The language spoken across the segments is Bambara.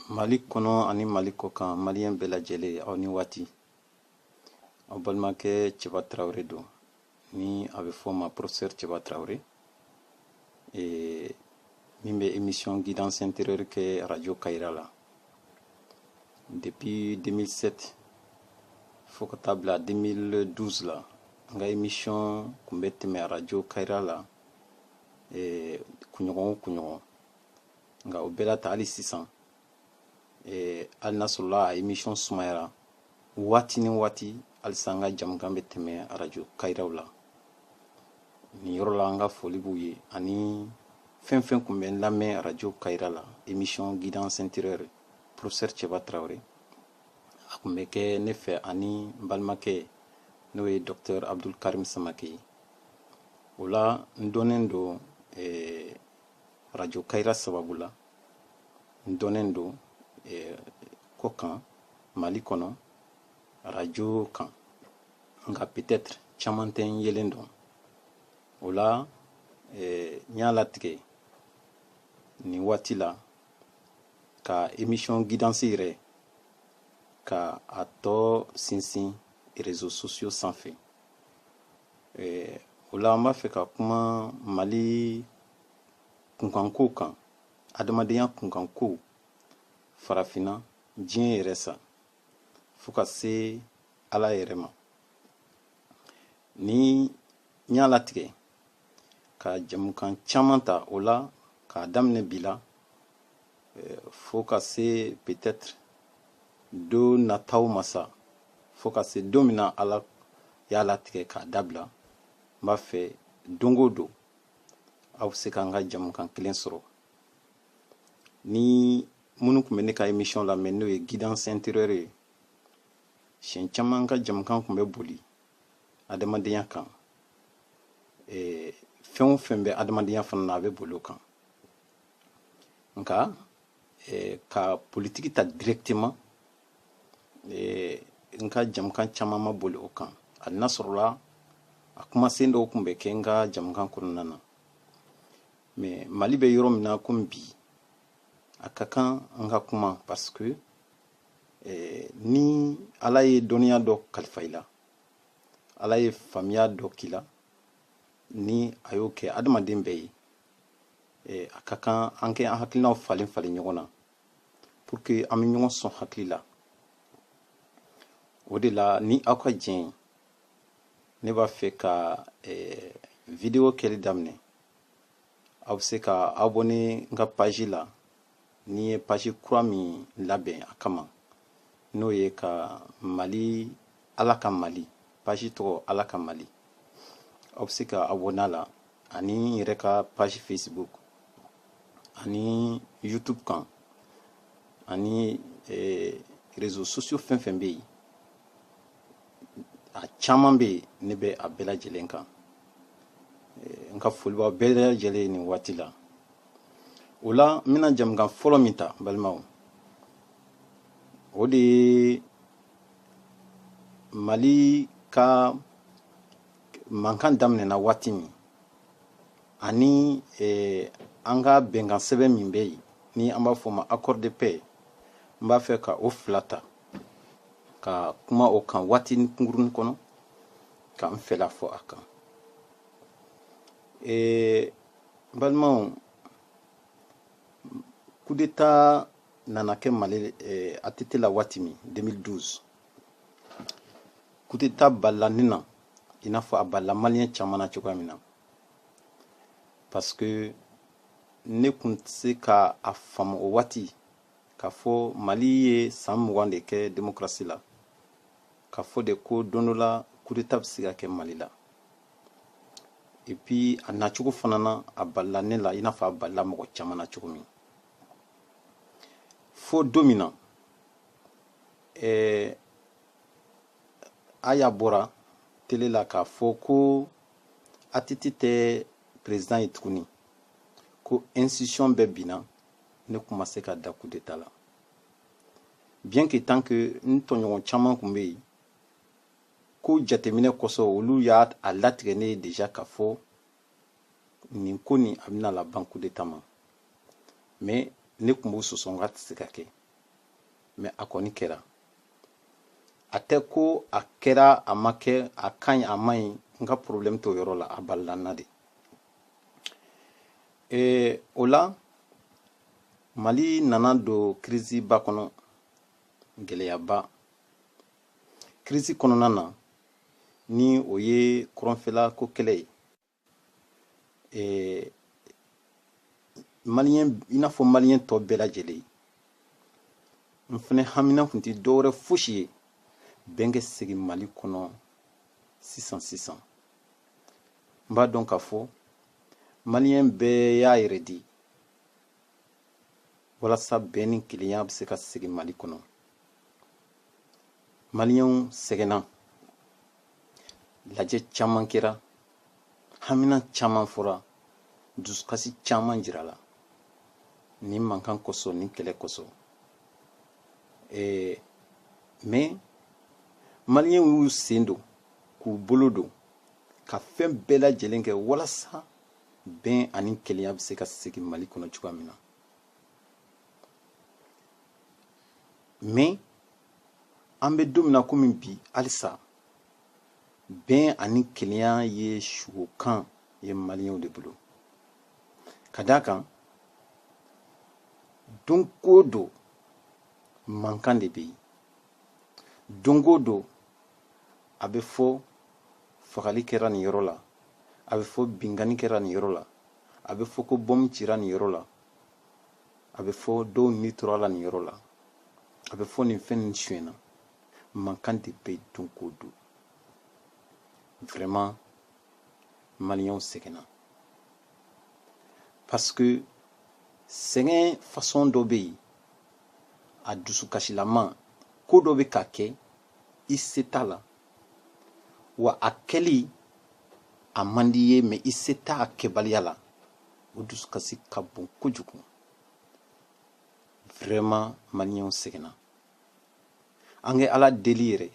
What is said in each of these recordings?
Mali kɔnɔ ani Mali kɔ kan maliyɛn bɛɛ lajɛlen aw ni waati. Aw balimakɛ Cɛba Tarawele don ni a bɛ fɔ ma professeur Cɛba Tarawele min bɛ émission guidance intérieure kɛ radio Kayira la depuis 2007 fo ka taa bila 2012 la. N ka émission kun bɛ tɛmɛ radio Kayira la kunɲɔgɔn o kunɲɔgɔn, nka o bɛɛ la ta hali sisan hali n'a sɔrɔla a émission sumayara waati ni waati halisa an ka jamukan bɛ tɛmɛ radio Kayiraw la. Nin yɔrɔ la an ka foli b'u ye ani fɛn fɛn kun bɛ lamɛn radio Kayira la émission guidance intérieure professeur Cɛba Tarawele a kun bɛ kɛ ne fɛ ani n balimakɛ n'o ye docteur Abdul Karim Samake. O la n dɔnnen don radio Kayira sababu la, n dɔnnen don kɔ kan Mali kɔnɔ radio kan, nka peut-être caman tɛ n yelen dɔn. O la n y'a latigɛ nin waati la ka émission guidance yɛrɛ ka a tɔ sinsin réseaux sociaux sanfɛ. O la an b'a fɛ ka kuma Mali kunkanko kan, adamadenya kunkanko, farafinna, diɲɛ yɛrɛ sa fo ka se Ala yɛrɛ ma. Ni n y'a latigɛ ka jamukan caman ta o la k'a daminɛ bi la fo ka se peut-être don nataw ma sa, fo ka se don min na Ala y'a latigɛ k'a dabila. N b'a fɛ don o don aw bɛ se k'an ka jamukan kelen sɔrɔ. Ni minnu tun bɛ ne ka émission lamɛn n'o ye guidance intérieure ye, siɲɛ caman ka jamukan tun bɛ boli adamadenya kan. Fɛn o fɛn bɛ adamadenya fana na a bɛ boli o kan. Nka ka politiki ta directement n ka jamukan caman ma boli o kan. Hali n'a sɔrɔla a kumasen dɔw tun bɛ kɛ n ka jamukan kɔnɔna na. Mais Mali bɛ yɔrɔ min na komi bi, a ka kan an ka kuma parce que ni Ala ye dɔnniya dɔ kalifa i la, Ala ye faamuya dɔ k'i la, ni a y'o kɛ adamaden bɛɛ ye, a ka kan an kɛ an hakilinaw falen falen ɲɔgɔn na pour que an bɛ ɲɔgɔn sɔn hakili la. O de la ni aw ka jɛn ne b'a fɛ ka vidéo kɛli daminɛ. Aw bɛ se ka abonné n ka page la ni ye page kura min labɛn a kama, n'o ye ka Mali, Ala ka Mali, page tɔgɔ Ala ka Mali. Aw bɛ se ka abonné a la ani n yɛrɛ ka page Facebook ani YouTube kan ani réseaux sociaux fɛn fɛn bɛ yen, a caman bɛ yen ne bɛ a bɛɛ lajɛlen kan. N ka foli b'aw bɛɛ lajɛlen ye nin waati la. O la n bɛna jamukan fɔlɔ min ta balimaw, o de ye Mali ka mankan daminɛna waati min ani an ka bɛnkan sɛbɛn min bɛ yen ni an b'a fɔ o ma accord de paix. N b'a fɛ ka o fila ta ka kuma o kan waati kunkurunin kɔnɔ ka n fɛla fɔ a kan. Balimaw, coup d'état nana kɛ Mali ATT la waati min 2012. Coup d'état balila ne na i n'a fɔ a balila maliyɛn caman na cogoya min na, parce que ne kun tɛ se ka a faamu o waati k'a fɔ Mali ye san 20 de kɛ démocratie la, k'a fɔ de ko don dɔ la coup d'état bɛ se ka kɛ Mali la. Et puis a nacogo fana na a balila ne la i n'a fɔ a balila mɔgɔ caman na cogo min. Fo don min na Aya bɔra télé la k'a fɔ ko ATT tɛ président ye tuguni, ko institution bɛɛ binna, ne kun ma se ka da coup d'état la. Bien que tant que n tɔɲɔgɔn caman kun bɛ yen, ko jateminɛ kɔsɔn olu y'a latigɛ ne ye déjà k'a fɔ nin ko nin a bɛna laban coup d'état ma. Mais ne kun b'o sɔsɔ n k'a tɛ se ka kɛ. mais a kɔni kɛra. A tɛ ko a kɛra a ma kɛ a kaɲi a man ɲi n ka problème t'o yɔrɔ la a balila n na de. O la Mali nana don crise ba kɔnɔ, gɛlɛyaba. Crise kɔnɔna na ni o ye kɔrɔnfɛla ko kɛlɛ ye. Maliyɛn i n'a fɔ maliyɛn tɔ bɛɛ lajɛlen, n fɛnɛ hamina tun tɛ dɔwɛrɛ fosi ye bɛn ka segin Mali kɔnɔ sisan. N b'a dɔn k'a fɔ maliyɛn bɛɛ y'a yɛrɛ di walasa bɛn ni kelenya bɛ se ka segin Mali kɔnɔ. Maliyɛnw sɛgɛnna, lajɛ caman kɛra, hamina caman fɔra, dusukasi caman jirala. Ni mankan kosɔn, ni kɛlɛ kosɔn. Mais maliyɛnw y'u sen don k'u bolo don ka fɛn bɛɛ lajɛlen kɛ walasa bɛn ani kelenya bɛ se ka segin Mali kɔnɔ cogoya min na. Mais an bɛ don min na komi bi halisa bɛn ani kelenya ye sugokan ye maliyɛnw de bolo. Ka d'a kan don o don mankan de bɛ yen. Don o don a bɛ fɔ fagali kɛra nin yɔrɔ la, a bɛ fɔ bingani kɛra nin yɔrɔ la, a bɛ fɔ ko bɔmu cira nin yɔrɔ la, a bɛ fɔ dɔw ni torala nin yɔrɔ la, a bɛ fɔ nin fɛn nin suyɛnna. Mankan de bɛ don o don. Vraiment maliyɛnw sɛgɛnna. Parce que sɛgɛn façon dɔ bɛ yen, a dusukasilaman, ko dɔ bɛ ka kɛ i se t'a la, wa a kɛli a man di ye mais i se t'a a kɛbaliya la, o dusukasi ka bon kojugu. Vraiment maliyɛnw sɛgɛnna. An kɛ Ala deli yɛrɛ,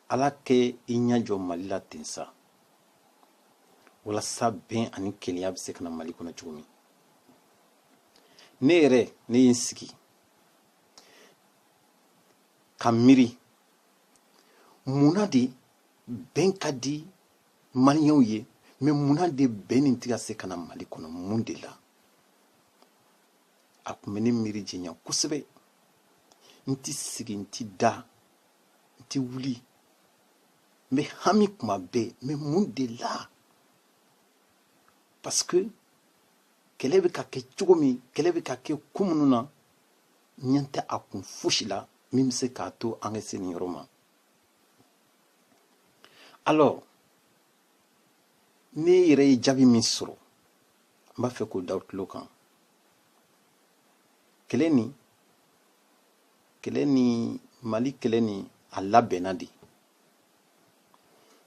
Ala kɛ i ɲɛ jɔ Mali la ten sa, walasa bɛn ani kelenya bɛ se ka na Mali kɔnɔ cogo min. Ne yɛrɛ, ne ye n sigi ka miiri munna de bɛn ka di maliyɛnw ye mais munna de bɛn nin tɛ ka se ka na Mali kɔnɔ, mun de la? A tun bɛ ne miiri jɛnya kosɛbɛ. N ti sigi, n ti da, n ti wuli, n bɛ hami kuma bɛɛ mais mun de la? Parce que kɛlɛ bɛ ka kɛ cogo min, kɛlɛ bɛ ka kɛ ko minnu na, ɲɛ tɛ a kun fosi la min bɛ se k'a to an ka se nin yɔrɔ ma. Alors ne yɛrɛ ye jaabi min sɔrɔ, n b'a fɛ k'o da o tulo kan. Kɛlɛ ni Mali kɛlɛ ni a labɛnna de,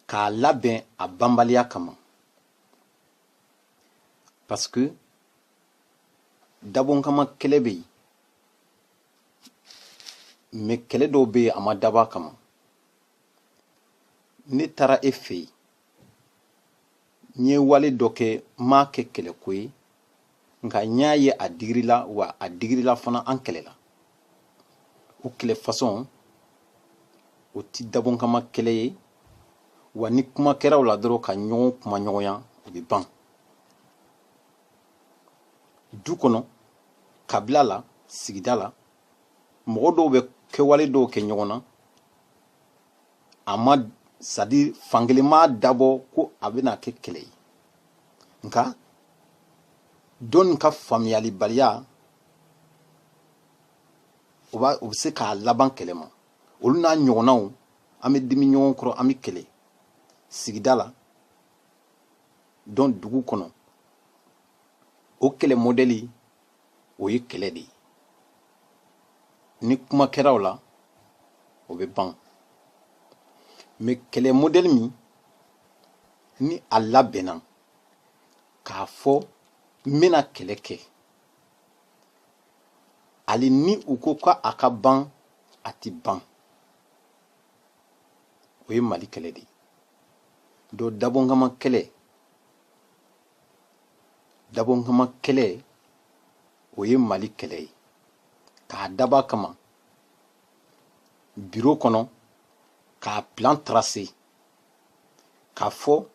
k'a labɛn a banbaliya kama. Parce que dabɔ kama kɛlɛ bɛ yen, mais kɛlɛ dɔw bɛ yen a ma dabɔ a kama. Ne taara e fɛ yen, n ye wale dɔ kɛ, n m'a kɛ kɛlɛko ye, nka n y'a ye a digirila, wa a digirila fana an kɛlɛla. O kɛlɛ façon o ti dabɔ kama kɛlɛ ye, wa ni kuma kɛra o la dɔrɔn ka ɲɔgɔn kuma ɲɔgɔnya, o bɛ ban. Du kɔnɔ, kabila la, sigida la, mɔgɔ dɔw bɛ kɛwale dɔw kɛ ɲɔgɔn na, a ma c'est à dire fankelen m'a dabɔ ko a bɛna kɛ kɛlɛ ye, nka dɔnni ka faamuyalibaliya o bɛ se k'a laban kɛlɛ ma. Olu n'a ɲɔgɔnnaw, an bɛ dimi ɲɔgɔn kɔrɔ, an bɛ kɛlɛ sigida la, donc dugu kɔnɔ. O kɛlɛ modèle o ye kɛlɛ de ye. Ni kuma kɛra o la, o bɛ ban. Mais kɛlɛ modèle min ni a labɛnna k'a fɔ n bɛna kɛlɛ kɛ, hali ni u ko k'a ka ban, a ti ban. O ye Mali kɛlɛ de ye. Donc dabɔnkama kɛlɛ o ye Mali kɛlɛ ye. k'a daba kama bureau kɔnɔ k'a plan tracé k'a fɔ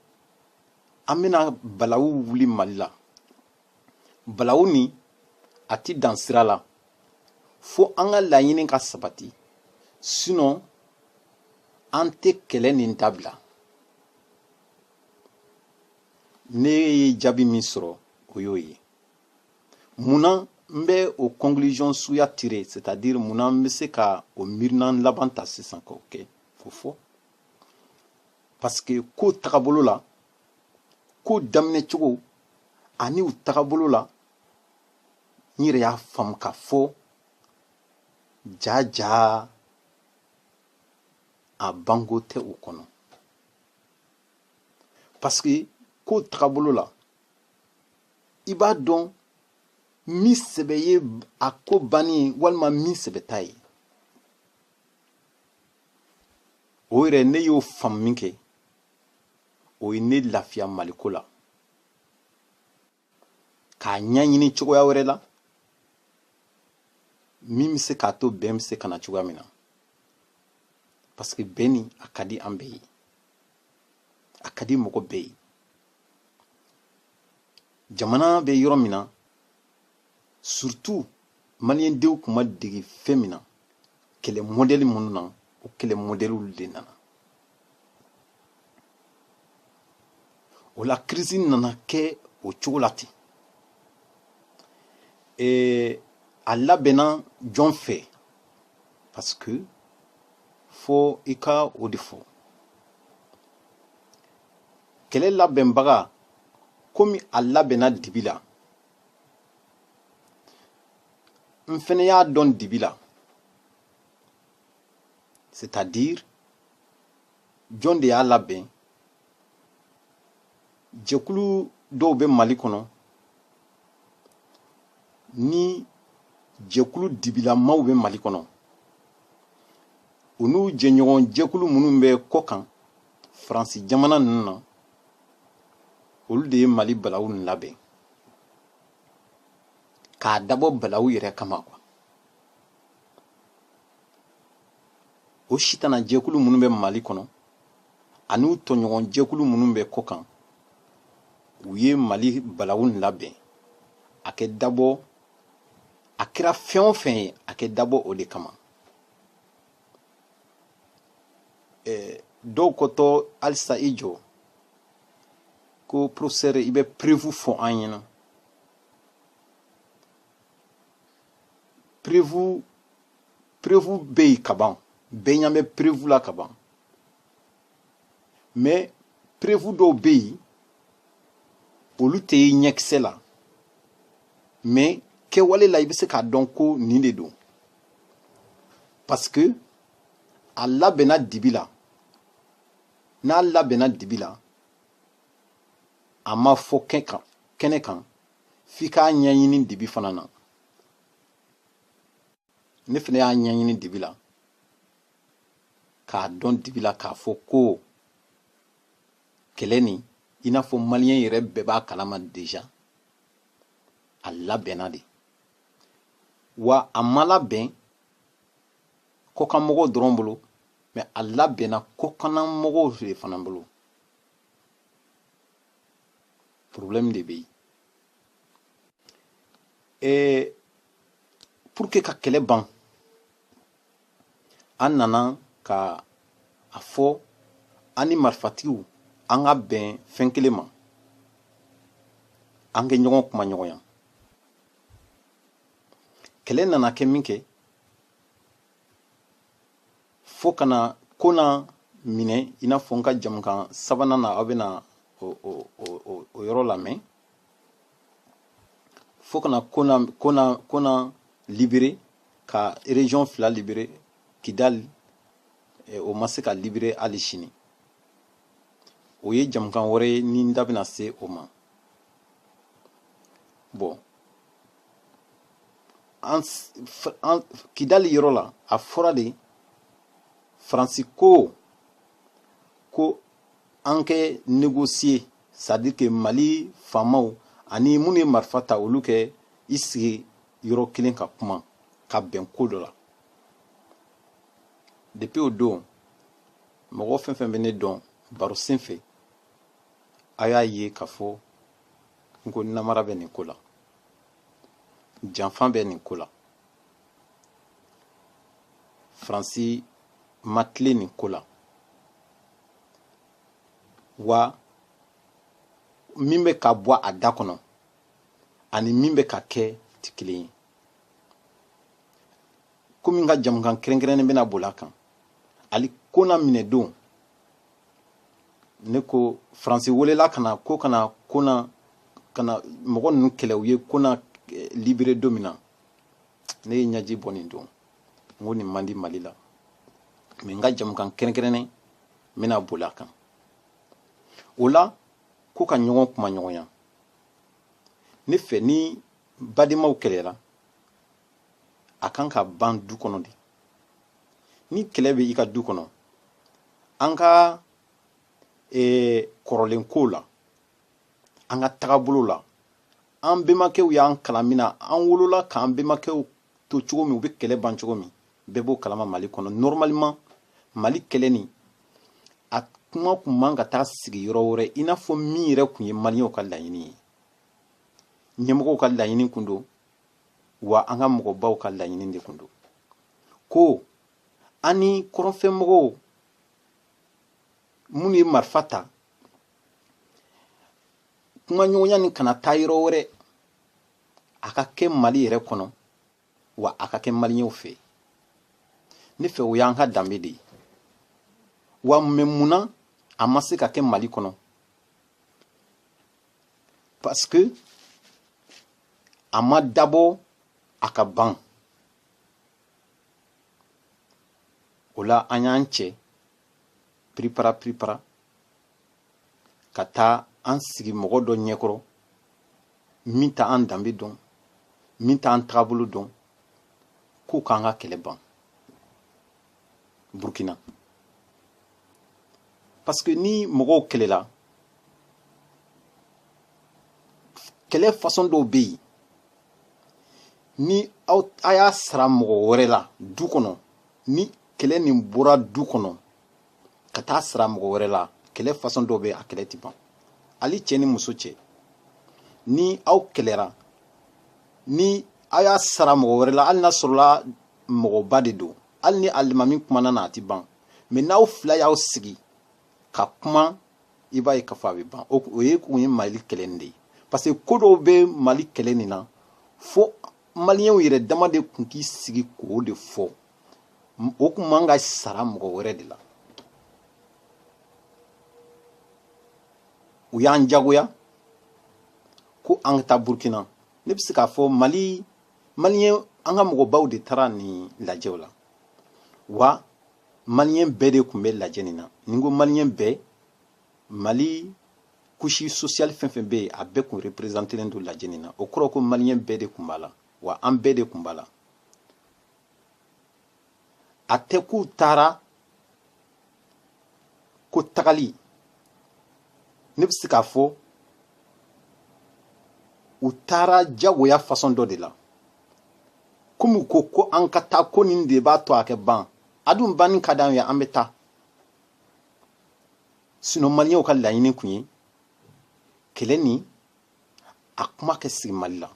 an bɛna balawu wuli Mali la. Balawu ni a ti dan sira la fo an ka laɲini ka sabati, sinon an tɛ kɛlɛ nin dabila. Ne ye jaabi min sɔrɔ o y'o ye. Munna n bɛ o conclusion suya tirer, c'est-à-dire munna n bɛ se ka o miirina laban ta sisan k'o kɛ k'o fɔ, parce que ko tagabolo la, ko daminɛ cogo ani u tagabolo la n yɛrɛ y'a faamu k'a fɔ jaja a bango tɛ o kɔnɔ. Parce que ko tagabolo la i b'a dɔn min sɛbɛ ye a ko banni ye walima min sɛbɛ t'a ye. O yɛrɛ ne y'o faamu min kɛ o ye ne lafiya Maliko la k'a ɲɛɲini cogoya wɛrɛ la min bɛ se k'a to bɛn bɛ se ka na cogoya min na, parce que bɛn nin a ka di an bɛɛ ye, a ka di mɔgɔ bɛɛ ye. Jamana bɛ yɔrɔ min na, surtout maliyɛndenw tun ma dege fɛn min na, kɛlɛ modèle minnu na, o kɛlɛ modèle de nana. O la crise nana kɛ o cogo la ten. A labɛnna jɔn fɛ? Parce que fo i ka o de fɔ. Kɛlɛ labɛnbaga komi a labɛnna dibi la, n fɛnɛ y'a dɔn dibi la, c'est-à-dire jɔn de y'a labɛn. Jɛkulu dɔw bɛ Mali kɔnɔ ni jɛkulu dibilamaw bɛ Mali kɔnɔ, u n'u jɛɲɔgɔn jɛkulu minnu bɛ kɔ kan Faransi jamana ninnu na, olu de ye Mali balawu nin labɛn k'a dabɔ balawu yɛrɛ kama quoi. O sitana jɛkulu minnu bɛ Mali kɔnɔ ani u tɔɲɔgɔn jɛkulu minnu bɛ kɔ kan, u ye Mali balawu nin labɛn a kɛ dabɔ, a kɛra fɛn o fɛn ye a kɛ dabɔ o de kama. Dɔw kɔtɔ halisa i jɔ ko professeur i bɛ prévu fɔ an ɲɛna. Prévu bɛ yen ka ban, bɛɛ ɲɛ bɛ prévu la ka ban, mais prévu dɔw bɛ yen olu tɛ ye ɲɛkisɛ la, mais kɛwale la i bɛ se k'a dɔn ko nin de don, parce que a labɛnna dibi la. N'a labɛnna dibi la, a ma fɔ kɛnɛ kan f'i k'a ɲɛɲini dibi fana na. Ne fana y'a ɲɛɲini dibi la k'a dɔn dibi la k'a fɔ ko kɛlɛ nin i n'a fɔ maliyɛn yɛrɛ bɛɛ b'a kalama déjà, a labɛnna de, wa a ma labɛn kɔkanmɔgɔw dɔrɔn bolo, mais a labɛnna kɔkannamɔgɔw de fana bolo. Problème de bɛ yen. Pour que ka kɛlɛ ban, an nana ka a fɔ an ni marifatigiw an ka bɛn fɛn kelen ma, an kɛ ɲɔgɔn kuma ɲɔgɔnya. Kɛlɛ nana kɛ min kɛ fo kana ko na minɛ i n'a fɔ n ka jamukan sabanan na aw bɛna o yɔrɔ lamɛn, fo kana ko na libéré ka région fila libéré, Kidali o ma se ka libéré hali sini. O ye jamukan wɛrɛ ye ni n da bɛna se o ma. Bon, Kidali yɔrɔ la a fɔra de Faransi ko an kɛ négocier, c'est-à-dire que Mali faamaw ani minnu ye marifa ta olu kɛ i sigi yɔrɔ kelen ka kuma ka bɛn ko dɔ la depuis o don mɔgɔ fɛn fɛn bɛ ne dɔn baro sen fɛ a y'a ye k'a fɔ n ko namara bɛ nin ko la janfan bɛ nin ko la Faransi ma tile nin ko la wa min bɛ ka bɔ a da kɔnɔ ani min bɛ ka kɛ tɛ kelen ye komi n ka jamukan kɛrɛnkɛrɛnnen bɛna boli a kan ali ko na minɛ don ne ko Faransi welela kana ko kana mɔgɔ ninnu kɛlɛ u ye ko na libéré don min na ne ye ɲɛji bɔ nin don n ko nin man di Mali la mais n ka jamukan kɛrɛnkɛrɛnnen n bɛna boli a kan o la ko ka ɲɔgɔn kuma ɲɔgɔnya ne fɛ ni badenmaw kɛlɛra a kan ka ban du kɔnɔ de ni kɛlɛ bɛ i ka du kɔnɔ an ka kɔrɔlen kow la an ka tagabolo la an bɛnbakɛw y'an kalan min na an wolola k'an bɛnbakɛw to cogo min u bɛ kɛlɛ ban cogo min bɛɛ b'o kalama Mali kɔnɔ normalement Mali kɛlɛ nin a kuma kun man ka taa sigi yɔrɔ wɛrɛ i n'a fɔ min yɛrɛ kun ye maliyɛnw ka laɲini ye ɲɛmɔgɔw ka laɲini kun don wa an ka mɔgɔbaw ka laɲini de kun don ko an ni kɔrɔnfɛmɔgɔw minnu ye marifa ta kuma ɲɔgɔnya nin kana taa yɔrɔ wɛrɛ a ka kɛ Mali yɛrɛ kɔnɔ wa a ka kɛ maliyɛnw fɛ ne fɛ o y'an ka danbe de ye wa mɛ munna a ma se ka kɛ Mali kɔnɔ parce que a ma dabɔ a ka ban o la an y'an cɛ pripara ka taa an sigi mɔgɔ dɔ ɲɛkɔrɔ min ta an danbe dɔn min ta an tagabolo dɔn k'o k'an ka kɛlɛ ban Burkina parce que ni mɔgɔw kɛlɛla kɛlɛ façon dɔw bɛ yen ni a y'a sara mɔgɔ wɛrɛ la du kɔnɔ ni kɛlɛ nin bɔra du kɔnɔ ka taa sara mɔgɔ wɛrɛ la kɛlɛ façon dɔw bɛ a kɛlɛ tɛ ban hali cɛ ni muso cɛ ni aw kɛlɛra ni a y'a sara mɔgɔ wɛrɛ la hali n'a sɔrɔla mɔgɔba de don hali ni alimami kumana na a tɛ ban mais n'aw fila y'aw sigi ka kuma i b'a ye k'a fɔ a bɛ ban o ye kun ye Mali kɛlɛ nin de ye parce que ko dɔw bɛ Mali kɛlɛ nin na fo maliyɛnw yɛrɛ dama de kun k'i sigi k'o de fɔ o kun man ka sara mɔgɔ wɛrɛ de la u y'an jagoya ko an ka taa Burkina ne bɛ se k'a fɔ maliyɛn an ka mɔgɔbaw de taara nin lajɛw la wa maliyɛn bɛɛ de kun bɛ lajɛ nin na ni n ko maliyɛn bɛɛ Mali couche sociale fɛn fɛn bɛ yen a bɛɛ kun représentelen don lajɛ nin na o kɔrɔ ko maliyɛn bɛɛ de kun b'a la wa an bɛɛ de kun b'a la a tɛ k'u taara ko tagali ne bɛ se k'a fɔ u taara jagoya façon dɔ de la komi u ko an ka taa ko nin de b'a to a kɛ ban a dun banni ka d'an ye an bɛ taa sinon maliyɛnw ka laɲini kun ye kɛlɛ nin a kuma kɛ sigi Mali la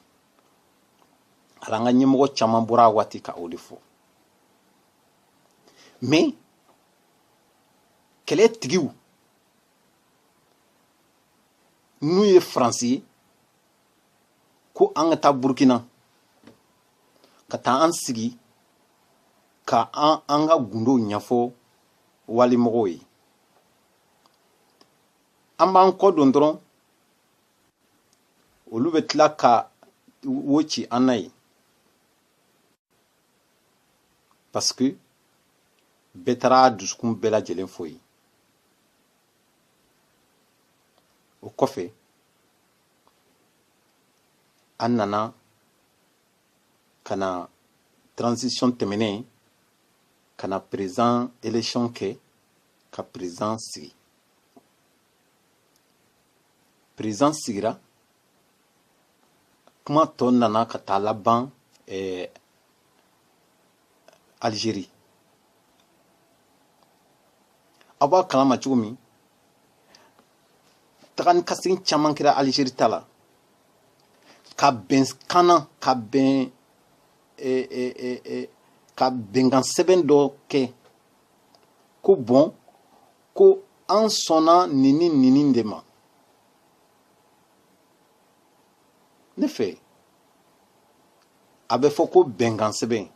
ala an ka ɲɛmɔgɔ caman bɔra a waati ka o de fɔ mais kɛlɛ tigiw n'u ye Faransi ye ko an ka taa Burkina ka taa an sigi ka an ka gundow ɲɛfɔ walimɔgɔw ye an b'an kɔ don dɔrɔn olu bɛ tila ka wo ci an na ye parce que bɛɛ taara a dusukun bɛɛ lajɛlen fɔ ye o kɔfɛ an nana ka na transition tɛmɛnen ka na président élection kɛ ka président sigi président sigira kuma tɔ nana ka taa laban Algérie aw b'a kalama cogo min taga ni ka segin caman kɛra Algérie ta la ka bɛn kana ka bɛn ka bɛnkan sɛbɛn dɔ kɛ ko bɔn ko an sɔnna nin de ma ne fɛ a bɛ fɔ ko bɛnkan sɛbɛn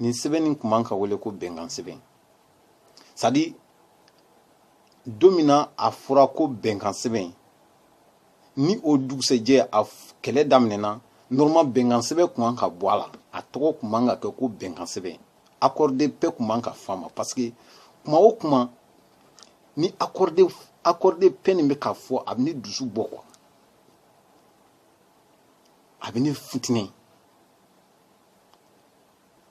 nin sɛbɛn nin tun man ka wele ko bɛnkan sɛbɛn c'est à dire don min na a fɔra ko bɛnkan sɛbɛn ni o dugusɛjɛ a kɛlɛ daminɛna normal bɛnkan sɛbɛn tun man ka bɔ a la a tɔgɔ tun man ka kɛ ko bɛnkan sɛbɛn accord de paix tun man ka fɔ a ma parce que kuma o kuma ni accord de paix nin bɛ ka fɔ a bɛ ne dusu bɔ quoi a bɛ ne futinɛ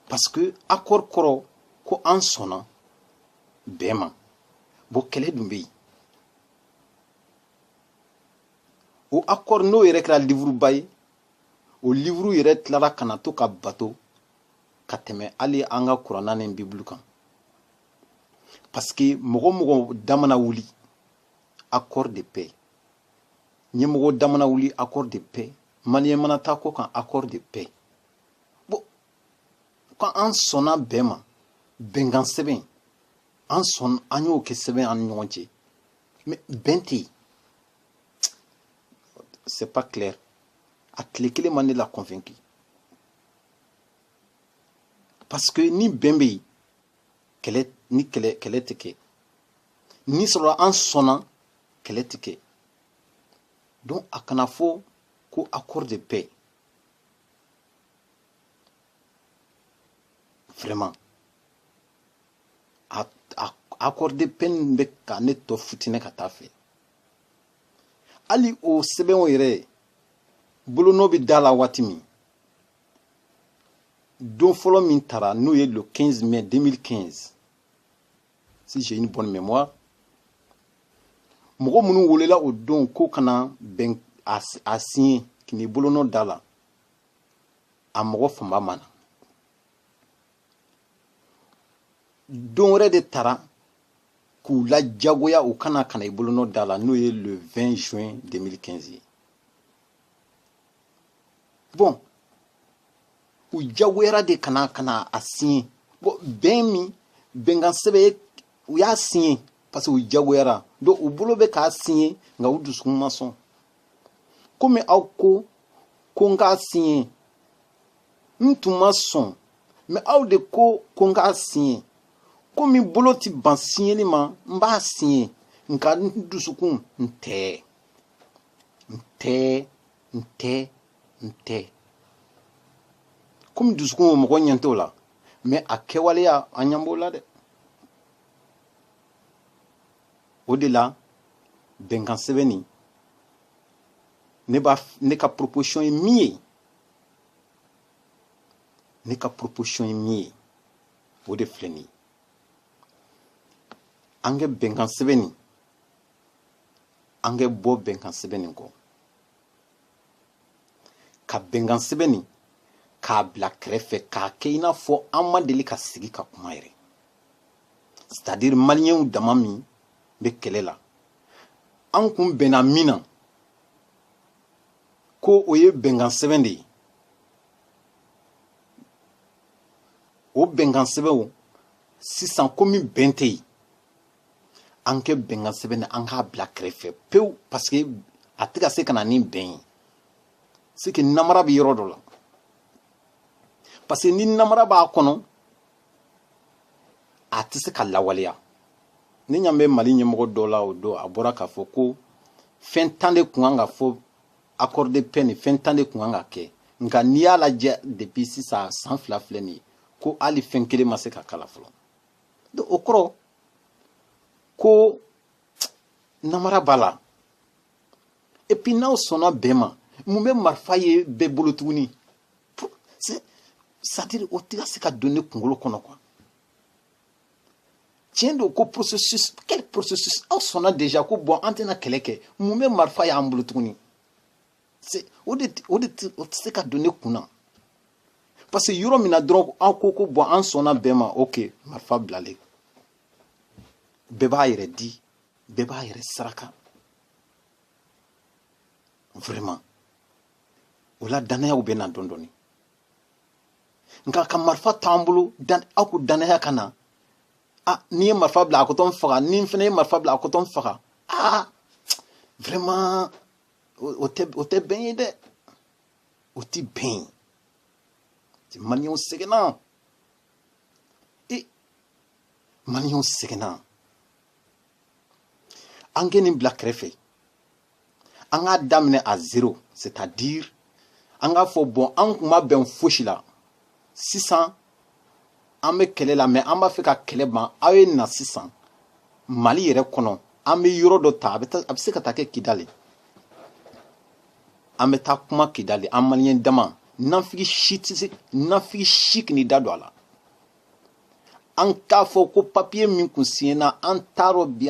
parce que accord kɔrɔ ko an sɔnna bɛn ma bon kɛlɛ dun bɛ yen o accord n'o yɛrɛ kɛra livre ba ye o livre yɛrɛ tilara ka na to ka bato ka tɛmɛ hali an ka kuranna ni bible kan parce que mɔgɔ damana wuli accord de paix ɲɛmɔgɔ damana wuli accord de paix maliyɛn mana taa kɔ kan accord de paix bon quand an sɔnna bɛn ma bɛnkan sɛbɛn an y'o kɛ sɛbɛn an ni ɲɔgɔn cɛ mais bɛn tɛ yen c'est pas clair a tile kelen ma ne la convaincu parce que ni bɛn bɛ yen kɛlɛ tɛ kɛ ni sɔrɔ an sɔnna kɛlɛ tɛ kɛ donc a kana fɔ ko accord de paix vraiment accord de paix bɛ ka ne tɔ futinɛ ka taa fɛ hali o sɛbɛnw yɛrɛ bolonɔ bɛ da la waati min don fɔlɔ min tara n'o ye le 15 mai 2015 si j'ai une bonne mémoire mɔgɔ minnu welela o don ko kana bɛn a signé kini bolonɔ da la a mɔgɔ fanba ma na don wɛrɛ de tara k'u lajagoya u kana i bolonɔ da la n'o ye le 20 juin 2015 ye bon u jagoyara de kana a signé bon bɛn min bɛnkan sɛbɛn u y'a signé parce que u jagoyara donc u bolo bɛ k'a signé nka u dusukun ma sɔn komi aw ko n k'a signé n tun ma sɔn mais aw de ko n k'a signé komi bolo ti ban signéli ma n b'a signé nka n dusukun n tɛ komi dusukun o mɔgɔ ɲɛ t'o la mais a kɛwaleya an ɲɛ b'o la dɛ o de la bɛnkan sɛbɛn nin ne ka proposition ye min ye o de filɛ nin ye an kɛ bɛnkan sɛbɛn nin an kɛ bɔ bɛnkan sɛbɛn nin kɔ ka bɛnkan sɛbɛn nin k'a bila kɛrɛfɛ k'a kɛ i n'a fɔ an ma deli ka sigi ka kuma yɛrɛ c'est à dire maliyɛnw dama min bɛ kɛlɛ la an kun bɛnna min na ko o ye bɛnkan sɛbɛn de ye o bɛnkan sɛbɛnw sisan komi bɛn tɛ yen an kɛ bɛnkan sɛbɛn an k'a bila kɛrɛfɛ pewu parce que a tɛ ka se ka na ni bɛn ye c'est que namara bɛ yɔrɔ dɔ la parce que ni namara b'a kɔnɔ a tɛ se ka lawaleya ne ɲɛ bɛ mali ɲɛmɔgɔ dɔ la o don a bɔra k'a fɔ ko fɛn tan de kun kan ka fɔ accord de paix ni fɛn tan de kun kan ka kɛ nka n'i y'a lajɛ depuis sisan san 2 filɛ nin ye ko hali fɛn kelen ma se ka kala fɔlɔ donc o kɔrɔ ko namara b'a la et puis n'aw sɔnna bɛn ma mun bɛ marifa ye bɛɛ bolo tuguni c'est-à-dire o tɛ ka se ka don ne kunkolo kɔnɔ quoi tiɲɛ don ko processus quel processus aw sɔnna déjà ko bon an tɛna kɛlɛ kɛ mun bɛ marifa y'an bolo tuguni o tɛ se ka don ne kun na parce que yɔrɔ min na dɔrɔn an ko bon an sɔnna bɛɛ ma ok marifa bilalen bɛɛ b'a yɛrɛ di bɛɛ b'a yɛrɛ saraka vraiment o la dannayaw bɛ na dɔɔni dɔɔni nka ka marifa t'an bolo aw ko dannaya ka na n'i ye marifa bila a ko to n faga ni fana ye marifa bila a ko to n faga vraiment o tɛ bɛn ye dɛ o ti bɛn maliyɛnw sɛgɛnna maliyɛnw sɛgɛnna an kɛ nin bila kɛrɛfɛ an k'a daminɛ à zéro c'est-à-dire an k'a fɔ bon an kun ma bɛn fosi la sisan an bɛ kɛlɛ la mais an b'a fɛ ka kɛlɛ ban aw ye na sisan Mali yɛrɛ kɔnɔ an bɛ yɔrɔ dɔ ta a bɛ se ka taa kɛ Kidali an bɛ taa kuma Kidali an maliyɛn dama nafigi si k'i da don a la an k'a fɔ ko papier min kun siɲɛna an taar'o bi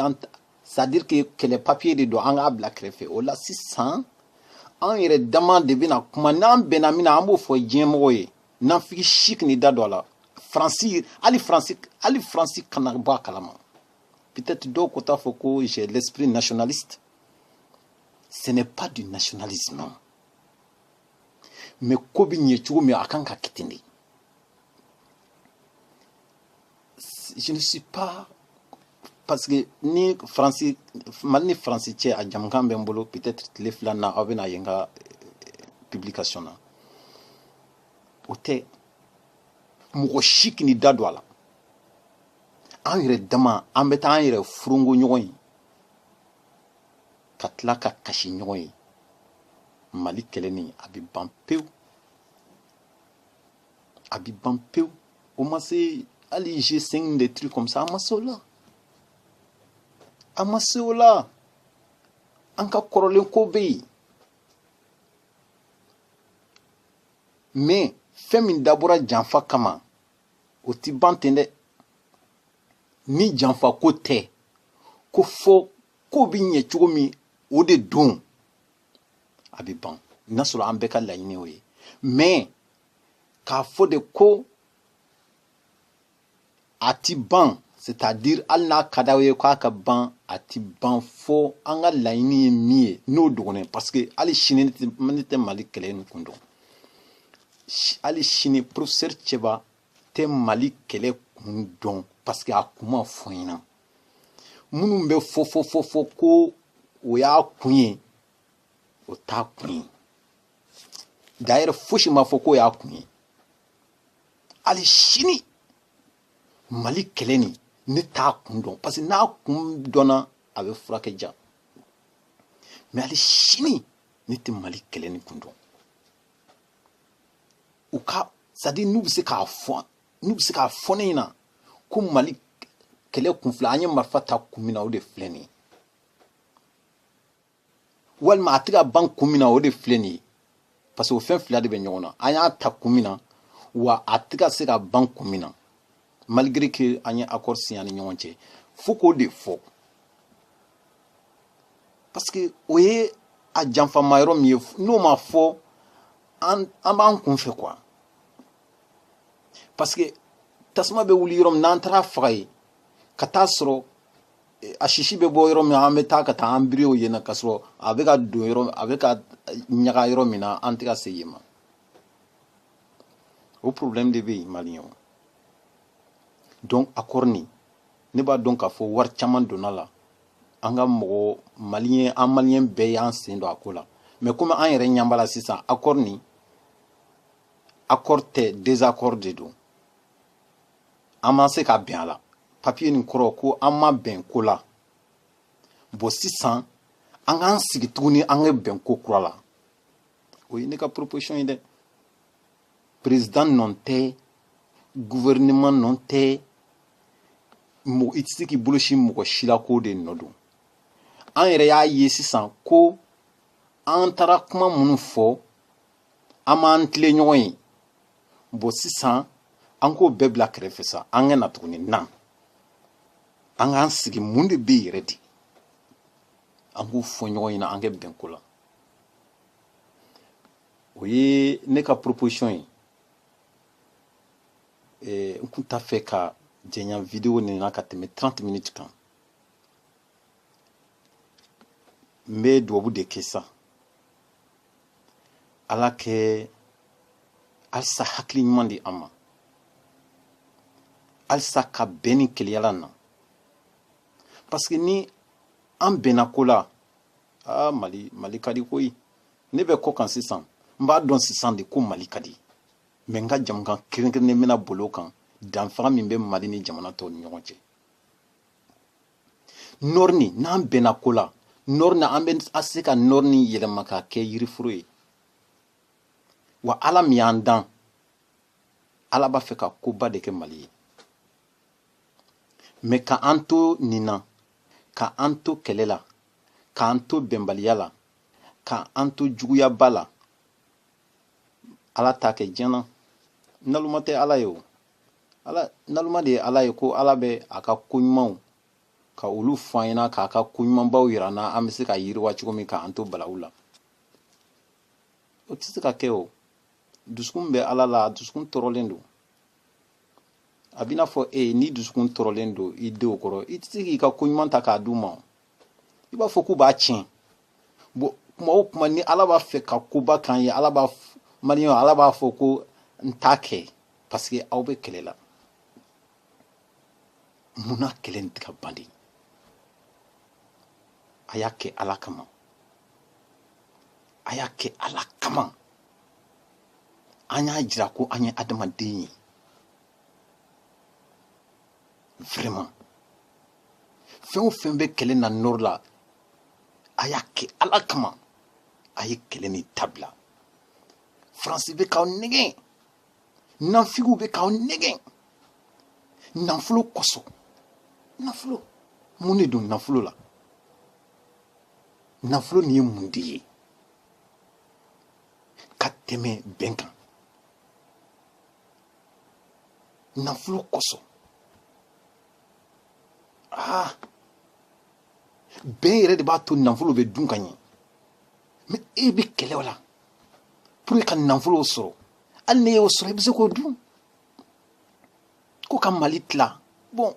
c'est-à-dire que kɛlɛ papier de don an k'a bila kɛrɛfɛ o la sisan an yɛrɛ dama de bɛna kuma n'an bɛnna min na an b'o fɔ diɲɛmɔgɔw ye nafigi si k'i da don a la hali Faransi kana bɔ a kalama peut-être dɔw ko t'a fɔ ko j'ai l'esprit nationaliste ce n'est pas du nationalisme non. Mais ko bi ɲɛ cogo min a kan ka kɛ ten de je ne suis pas parce que ni Mali ni Faransi cɛ a jamukan bɛ n bolo peut-être tile 2 na aw bɛna ye n ka publication na o tɛ mɔgɔ si k'i da don a la an yɛrɛ dama an bɛ taa an yɛrɛ furongo ɲɔgɔn ye ka tila ka kasi ɲɔgɔn ye Mali kɛlɛ nin a bɛ ban pewu o ma se hali G5 des trucs comme ça a ma se o la an ka kɔrɔlen ko bɛ yen mais fɛn min dabɔra janfa kama o ti ban ten dɛ ni janfa ko tɛ ko fɔ ko bi ɲɛ cogo min o de don a bɛ ban n'a sɔrɔ an bɛɛ ka laɲini o ye mais k'a fɔ de ko a ti ban c'est-à-dire hali n'a ka d'aw ye k'a ka ban a ti ban fo an ka laɲini ye min ye n'o dogolen parce que hali sini ne tɛ Mali kɛlɛ nin kun dɔn hali sini professeur Cɛba tɛ Mali kɛlɛ kun dɔn parce que a kun ma fɔ n ɲɛna minnu bɛ fɔ ko o y'a kun ye o t'a kun ye d'ailleurs fosi ma fɔ ko o y'a kun ye hali sini Mali kɛlɛ nin ne t'a kun dɔn parce que n'a kun dɔnna a bɛ furakɛ ja mais hali sini ne tɛ Mali kɛlɛ nin kun dɔn u ka c'est-à-dire n'u bɛ se k'a fɔ ne ɲɛna ko Mali kɛlɛ kun filɛ an ye marifa ta kun min na o de filɛ nin ye walima a tɛ ka ban kun min na o de filɛ nin ye parce que o fɛn fila de bɛ ɲɔgɔn na an y'a ta kun min na wa a tɛ ka se ka ban kun min na malgré que an ye accord signé ani ɲɔgɔn cɛ fo k'o de fɔ parce que o ye a janfama yɔrɔ min ye n'o ma fɔ an b'an kun fɛ quoi parce que tasuma bɛ wuli yɔrɔ min n'an taara faga ye ka taa sɔrɔ a sisi bɛ bɔ yɔrɔ min an bɛ taa ka taa an biri o yen na ka sɔrɔ a bɛ ka don yɔrɔ a bɛ ka ɲaga yɔrɔ min na an tɛ ka se yen ma o problème de bɛ yen maliyɛnw donc accord nin ne b'a dɔn k'a fɔ wari caman donna la an ka mɔgɔ maliyɛn bɛɛ y'an sen don a ko la mais comme an yɛrɛ ɲɛ b'a la sisan accord nin accord tɛ désaccord de don an ma se ka bɛn a la papier nin kɔrɔ ko an ma bɛn ko la bon sisan an k'an sigi tuguni an ka bɛn ko kura la o ye ne ka proposition ye dɛ président nɔ tɛ gouvernement nɔ tɛ i tɛ se k'i bolosi mɔgɔ si la k'o de nɔ don an yɛrɛ y'a ye sisan ko an taara kuma minnu fɔ an m'an tile ɲɔgɔn ye bon sisan an k'o bɛɛ bila kɛrɛfɛ sa an ka na tuguni na an k'an sigi mun de bɛ yɛrɛ de an k'o fɔ ɲɔgɔn ɲɛna an ka bɛn ko la o ye ne ka proposition ye n kun t'a fɛ ka jɛnya video nin na ka tɛmɛ 30 minutes kan. N bɛ duwawu de kɛ sa Ala kɛ halisa hakili ɲuman di an ma, halisa ka bɛn ni keleyala na, parce que ni an bɛnna ko la Mali ka di koyi. Ne bɛ kɔ kan sisan, n b'a dɔn sisan de ko Mali ka di, mais n ka jamukan kɛrɛnkɛrɛnnen bɛna bolo kan danfara min bɛ Mali ni jamana tɔw ni ɲɔgɔn cɛ. Nord ni n'an bɛnna ko la, Nord na an bɛ a se ka Nord ni yɛlɛma ka kɛ yiriforo ye. Wa Ala min y'an dan, Ala b'a fɛ ka koba de kɛ Mali ye. Mais ka an to nin na, ka an to kɛlɛ la, ka an to bɛnbaliya la, ka an to juguyaba la, Ala t'a kɛ diɲɛ na. Naloma tɛ Ala ye o. Naloma de ye Ala ye, ko Ala bɛ a ka koɲumanw ka olu fɔ an ɲɛna, k'a ka koɲumanbaw yira na, an bɛ se ka yiriwa cogo min ka an to balawu la. O tɛ se ka kɛ o. Dusukun bɛ Ala la, dusukun tɔɔrɔlen don. A b'i n'a fɔ ni dusukun tɔɔrɔlen don i denw kɔrɔ, i tɛ se k'i ka koɲuman ta k'a d'u ma. I b'a fɔ k'u b'a tiɲɛ. Bon kuma o kuma ni Ala b'a fɛ ka koba k'an ye, Ala b'a fɔ ko n t'a kɛ parce que aw bɛ kɛlɛ la. Munna kɛlɛ in tɛ ka ban de? A y'a kɛ Ala kama. A y'a kɛ Ala kama. An y'a jira ko an ye adamaden ye. Vraiment. Fɛn o fɛn bɛ kɛlɛ na Nord la, a y'a kɛ Ala kama. A ye kɛlɛ ni dabila. Faransi bɛ k'aw nɛgɛn. Nanfigiw bɛ k'aw nɛgɛn. Nafolo kosɔn. Nafolo. Mun de don nafolo la? Nafolo nin ye mun de ye? Ka tɛmɛ bɛn kan. Nafolo kosɔn. Bɛn yɛrɛ de b'a to nafolo bɛ dun ka ɲɛ. Mais e bɛ kɛlɛ o la pour ka nafolo sɔrɔ. Hali ni y'o sɔrɔ i bɛ se k'o dun. Ko ka Mali tila. Bon,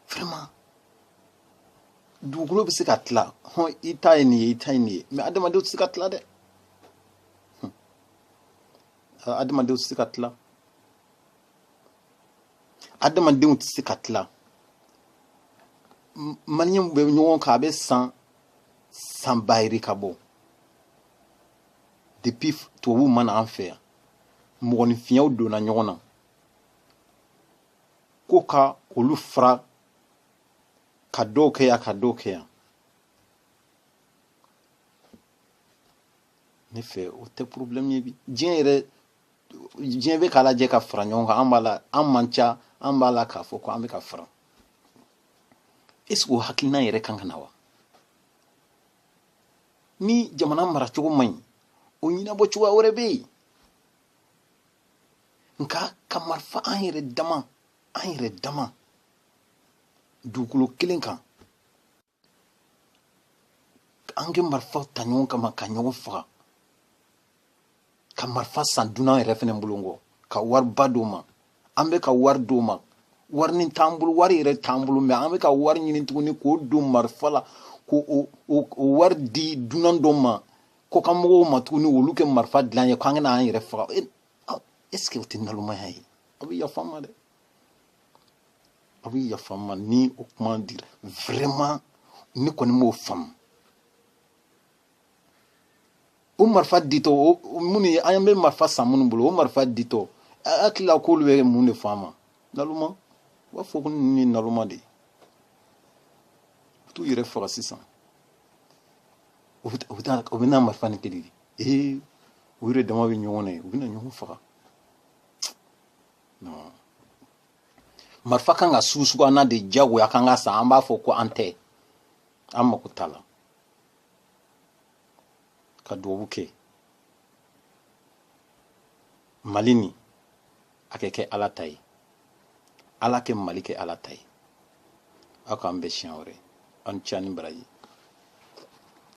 vraiment, dugukolo bɛ se ka tila. I ta ye nin ye, i ta ye nin ye. Mais adamadenw tɛ se ka tila dɛ. Adamadenw tɛ se ka tila. Adamadenw tɛ se ka tila. Maliyɛnw bɛ ɲɔgɔn kan, a bɛ san bayiri ka bɔ. Depuis tubabuw mana an fɛ yan, mɔgɔninfiɲɛw donna ɲɔgɔn na. Ko ka olu fara ka dɔw kɛ yan, ka dɔw kɛ yan. Ne fɛ o tɛ problème ye bi. Diɲɛ bɛ k'a lajɛ ka fara ɲɔgɔn kan. An man ca, an b'a la k'a fɔ ko an bɛ ka fara. Est-ce que o hakilina yɛrɛ kan ka na wa? Ni jamana maracogo man ɲi, o ɲɛnabɔ cogoya wɛrɛ bɛ yen. Nka ka marifa an yɛrɛ dama dugukolo kelen kan, an kɛ marifaw ta ɲɔgɔn kama ka ɲɔgɔn faga, ka marifa san dunan yɛrɛ fɛnɛ bolo nkɔ, ka wariba d'o ma. An bɛ ka wari d'o ma. Wari nin t'an bolo, wari yɛrɛ t'an bolo, mais an bɛ ka wari ɲini tuguni k'o don marifa la, k'o wari di dunan dɔ ma, ko ka mɔgɔw ma tuguni olu kɛ marifa dilan ye, k'an ka na an yɛrɛ faga. Est-ce que o tɛ nalomaya ye? A bɛ yafa n ma dɛ. A bɛ yafa n ma ni o kuma dira. Vraiment, ne kɔni m'o faamu. O marifa ditɔ, minnu ye, an bɛ marifa san minnu bolo, o marifa ditɔ, a hakili la k'olu bɛ mun de fɔ an ma? Naloma? U b'a fɔ ko ninnu ye naloma de ye. U t'u yɛrɛ faga sisan. U bɛna marifa nin kɛ de. U yɛrɛ dama bɛ ɲɔgɔn na ye, u bɛna ɲɔgɔn faga. Non. Marifa kan ka sugusuguya de diyagoya kan ka san, an b'a fɔ ko an tɛ. An mako t'a la. Ka duwawu kɛ. Mali nin, a ka kɛ Ala ta ye. Ala kɛ Mali kɛ Ala ta ye. Aw k'an bɛn siɲɛ wɛrɛ. Aw ni ce, a ni baraji.